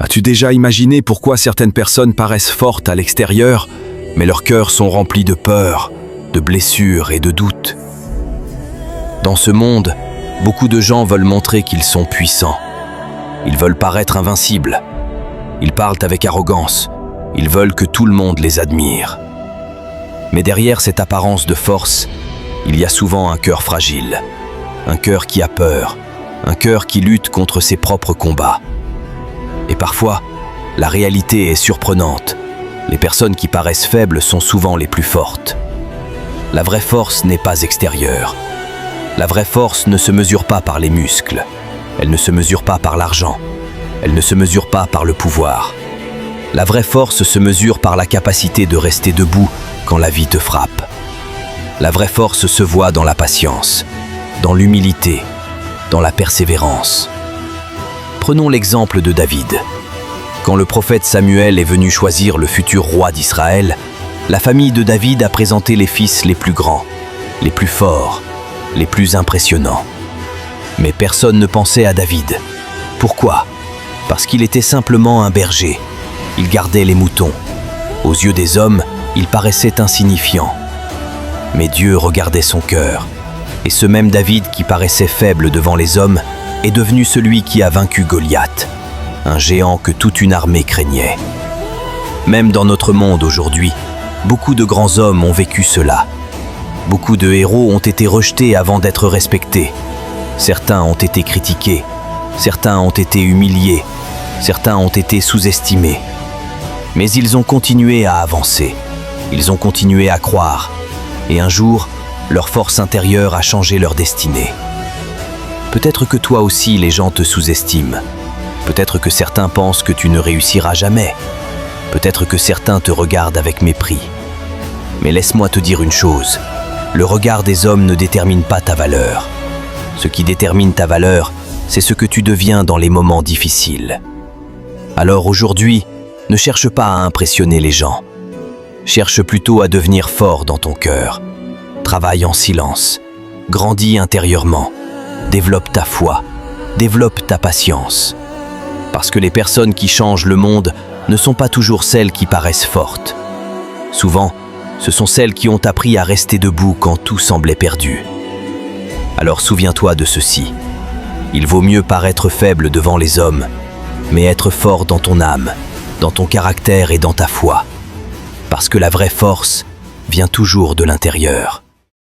As-tu déjà imaginé pourquoi certaines personnes paraissent fortes à l'extérieur, mais leurs cœurs sont remplis de peur, de blessures et de doutes? Dans ce monde, beaucoup de gens veulent montrer qu'ils sont puissants. Ils veulent paraître invincibles. Ils parlent avec arrogance. Ils veulent que tout le monde les admire. Mais derrière cette apparence de force, il y a souvent un cœur fragile, un cœur qui a peur, un cœur qui lutte contre ses propres combats. Et parfois, la réalité est surprenante. Les personnes qui paraissent faibles sont souvent les plus fortes. La vraie force n'est pas extérieure. La vraie force ne se mesure pas par les muscles. Elle ne se mesure pas par l'argent. Elle ne se mesure pas par le pouvoir. La vraie force se mesure par la capacité de rester debout quand la vie te frappe. La vraie force se voit dans la patience, dans l'humilité, dans la persévérance. Prenons l'exemple de David. Quand le prophète Samuel est venu choisir le futur roi d'Israël, la famille de David a présenté les fils les plus grands, les plus forts, les plus impressionnants. Mais personne ne pensait à David. Pourquoi? Parce qu'il était simplement un berger. Il gardait les moutons. Aux yeux des hommes, il paraissait insignifiant. Mais Dieu regardait son cœur. Et ce même David qui paraissait faible devant les hommes est devenu celui qui a vaincu Goliath, un géant que toute une armée craignait. Même dans notre monde aujourd'hui, beaucoup de grands hommes ont vécu cela. Beaucoup de héros ont été rejetés avant d'être respectés. Certains ont été critiqués, certains ont été humiliés, certains ont été sous-estimés. Mais ils ont continué à avancer, ils ont continué à croire, et un jour, leur force intérieure a changé leur destinée. Peut-être que toi aussi les gens te sous-estiment. Peut-être que certains pensent que tu ne réussiras jamais. Peut-être que certains te regardent avec mépris. Mais laisse-moi te dire une chose, le regard des hommes ne détermine pas ta valeur. Ce qui détermine ta valeur, c'est ce que tu deviens dans les moments difficiles. Alors aujourd'hui, ne cherche pas à impressionner les gens. Cherche plutôt à devenir fort dans ton cœur. Travaille en silence, grandis intérieurement, développe ta foi, développe ta patience. Parce que les personnes qui changent le monde ne sont pas toujours celles qui paraissent fortes. Souvent, ce sont celles qui ont appris à rester debout quand tout semblait perdu. Alors souviens-toi de ceci. Il vaut mieux paraître faible devant les hommes, mais être fort dans ton âme, dans ton caractère et dans ta foi. Parce que la vraie force vient toujours de l'intérieur.